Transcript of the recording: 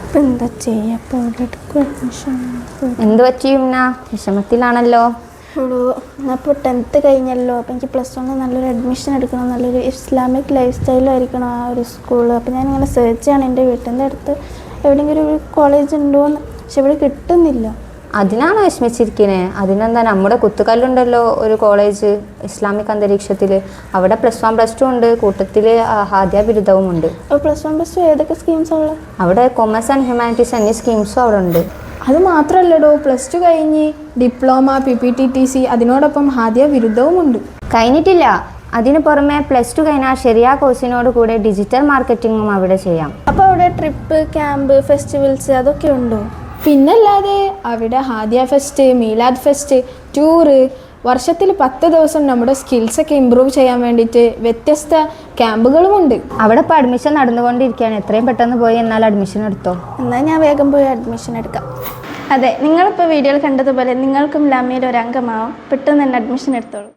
ഇപ്പം എന്താ ചെയ്യുക? അഡ്മിഷൻ എന്ത് പറ്റിയും വിഷമത്തിലാണല്ലോ. അപ്പോൾ 10th കഴിഞ്ഞല്ലോ. അപ്പോൾ എനിക്ക് +1 നല്ലൊരു അഡ്മിഷൻ എടുക്കണം, നല്ലൊരു ഇസ്ലാമിക് ലൈഫ് സ്റ്റൈലായിരിക്കണം ആ ഒരു സ്കൂൾ. അപ്പോൾ ഞാനിങ്ങനെ സെർച്ച് ചെയ്യണം എൻ്റെ വീട്ടിൻ്റെ അടുത്ത് എവിടെയെങ്കിലും ഒരു കോളേജ് ഉണ്ടോയെന്ന്. പക്ഷെ ഇവിടെ കിട്ടുന്നില്ല. അതിനാണ് വിഷമിച്ചിരിക്കുന്നത്. അതിനെന്താ, നമ്മുടെ കുത്തുകല്ലുണ്ടല്ലോ ഒരു കോളേജ് ഇസ്ലാമിക് അന്തരീക്ഷത്തിൽ. അവിടെ +1 +2 ഉണ്ട്, കൂട്ടത്തിൽ ഹാദ്യ ബിരുദവും ഉണ്ട്. അപ്പോൾ +1 +2 ഏതൊക്കെ സ്കീംസാണ് ഉള്ളത്? അവിടെ കൊമേഴ്സ് ആൻഡ് ഹ്യൂമാനിറ്റീസ് എന്നീ സ്കീംസും അവിടെ ഉണ്ട്. അത് മാത്രമല്ലടോ, +2 കഴിഞ്ഞ് ഡിപ്ലോമ PPTTC അതിനോടൊപ്പം ഹാദ്യ ബിരുദവും ഉണ്ട്. കഴിഞ്ഞിട്ടില്ല. അതിന് പുറമെ +2 കഴിഞ്ഞാൽ ശരിയാ കോഴ്സിനോട് കൂടെ ഡിജിറ്റൽ മാർക്കറ്റിങ്ങും അവിടെ ചെയ്യാം. അപ്പോൾ അവിടെ ട്രിപ്പ്, ക്യാമ്പ്, ഫെസ്റ്റിവൽസ് അതൊക്കെ ഉണ്ടോ? പിന്നല്ലാതെ അവിടെ ഹാദ്യ ഫെസ്റ്റ്, മീലാദ് ഫെസ്റ്റ്, ടൂറ്, വർഷത്തിൽ 10 ദിവസം നമ്മുടെ സ്കിൽസൊക്കെ ഇമ്പ്രൂവ് ചെയ്യാൻ വേണ്ടിയിട്ട് വ്യത്യസ്ത ക്യാമ്പുകളുമുണ്ട്. അവിടെ ഇപ്പോൾ അഡ്മിഷൻ നടന്നുകൊണ്ടിരിക്കുകയാണ്. എത്രയും പെട്ടെന്ന് പോയി എന്നാൽ അഡ്മിഷൻ എടുത്തോ. എന്നാൽ ഞാൻ വേഗം പോയി അഡ്മിഷൻ എടുക്കാം. അതെ, നിങ്ങളിപ്പോൾ വീഡിയോയിൽ കണ്ടതുപോലെ നിങ്ങൾക്കും ലാമിയയിൽ ഒരു അംഗമാവും. പെട്ടെന്ന് തന്നെ അഡ്മിഷൻ എടുത്തോളൂ.